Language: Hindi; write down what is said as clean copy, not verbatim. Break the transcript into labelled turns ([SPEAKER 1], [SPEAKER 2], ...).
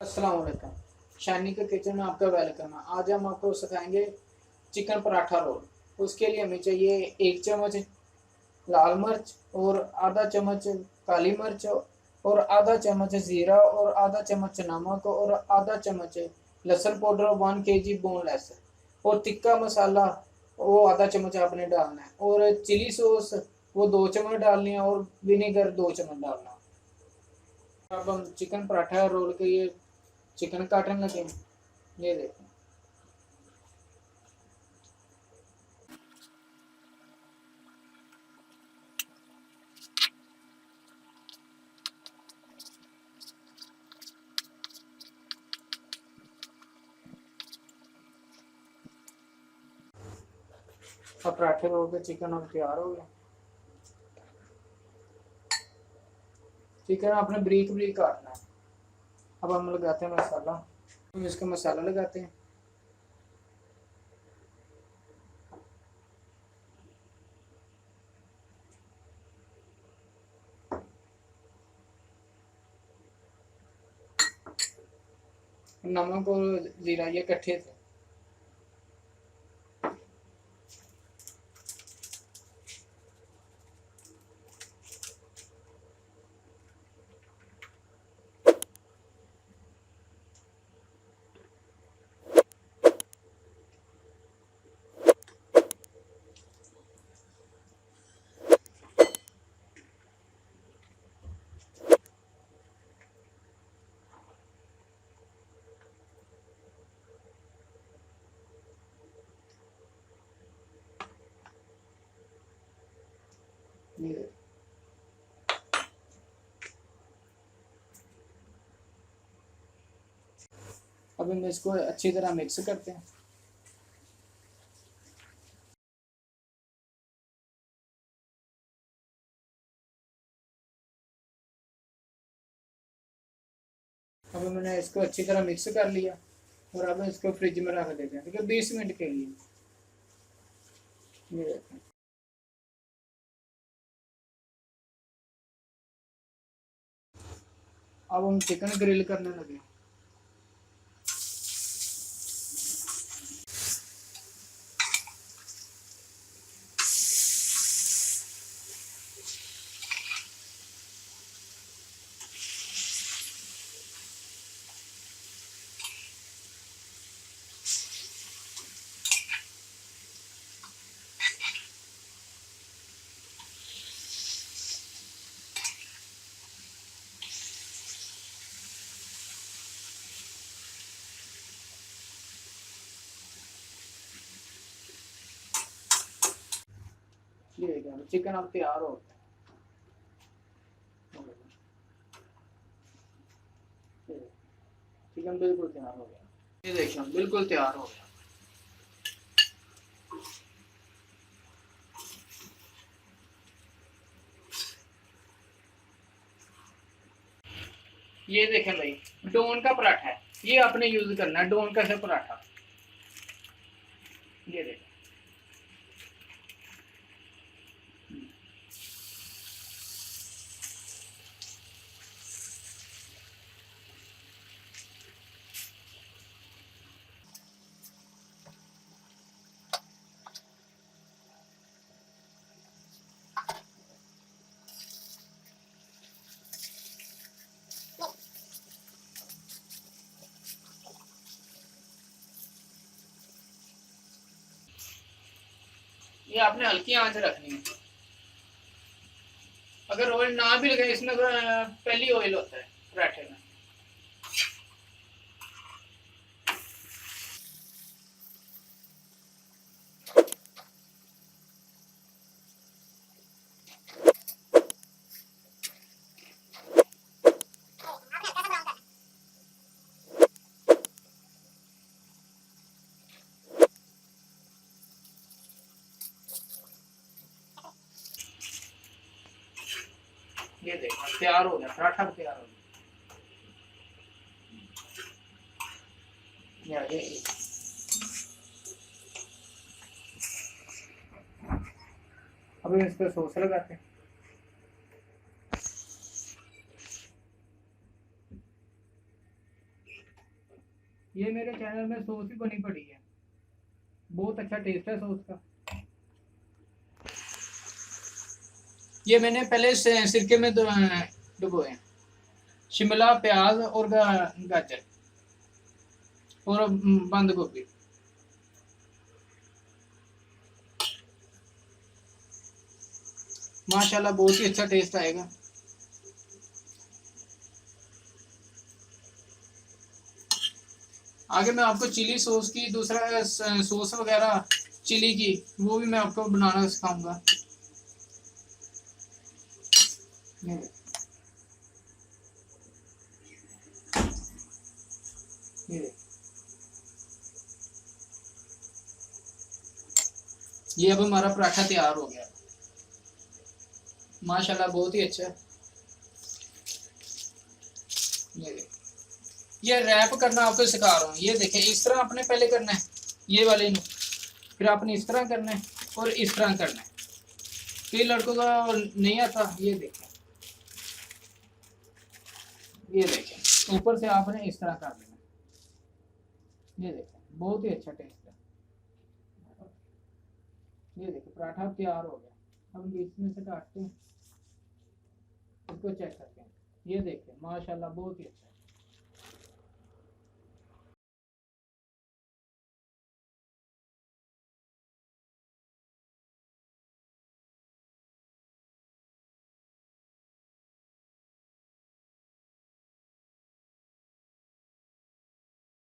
[SPEAKER 1] अस्सलाम वालेकुम। शानी के किचन में आपका वेलकम है। आज हम आपको सिखाएंगे चिकन पराठा रोल। उसके लिए हमें चाहिए 1 चम्मच लाल मिर्च और आधा चम्मच काली मिर्च और आधा चम्मच ज़ीरा और आधा चम्मच नमक और आधा चम्मच लहसुन पाउडर 1 kg बोनलेस और तिक्का मसाला वो आधा चम्मच आपने डालना है और चिली सॉस वो 2 चम्मच डालनी है और विनेगर 2 चम्मच डालना है। अब हम चिकन पराठा रोल के लिए चिकन काटने लगे हैं। ये देखो। अब पराठे रोल के चिकन अब तैयार हो गया। चिकन आपने ब्रीक ब्रीक काटना है। अब हम लगाते हैं मसाला। हम इसका मसाला लगाते हैं। नमक और जीरा ये इकट्ठे थे। ये अब हम इसको अच्छी तरह मिक्स करते हैं। अब हमने इसको अच्छी तरह मिक्स कर लिया और अब इसको फ्रिज में रख देते हैं, ठीक है, 20 मिनट के लिए। ये देखें। अब हम चिकन ग्रिल करने लगे। ये देखें चिकन अब तैयार हो गया। चिकन बिल्कुल तैयार हो गया। ये देखिए बिल्कुल तैयार हो गया। ये देखें भाई, डोन का पराठा है। ये आपने यूज करना है, डोन का है पराठा। ये देखें। ये आपने हल्की आंच रखनी है। अगर ऑयल ना भी लगे इसमें पहली ऑयल होता है पराठे में। ये देखो तैयार हो गया, पराठा तैयार हो गया। ये अभी इस पे सॉस लगाते हैं। ये मेरे चैनल में सॉस ही बनी पड़ी है, बहुत अच्छा टेस्ट है सॉस का। ये मैंने पहले सिरके में डुबोए हैं, शिमला, प्याज और गाजर और बंद गोभी। माशाल्लाह बहुत ही अच्छा टेस्ट आएगा। आगे मैं आपको चिली सॉस की दूसरा सॉस वगैरह चिली की वो भी मैं आपको बनाना सिखाऊंगा। ये अब हमारा पराठा तैयार हो गया, माशाल्लाह बहुत ही अच्छा। ये रैप करना आपको सिखा रहा हूँ। ये देखें, इस तरह आपने पहले करना है, ये वाले नु, फिर आपने इस तरह करना है और इस तरह करना है। कई लड़कों का नहीं आता। ये देखें, ये देखें, ऊपर से आपने इस तरह कर देना। ये देखें, बहुत ही अच्छा टेस्ट है। ये देखिए पराठा तैयार हो गया। अब बीच में से काटते हैं, इसको चेक करते हैं। ये देखिए माशाल्लाह बहुत ही अच्छा है।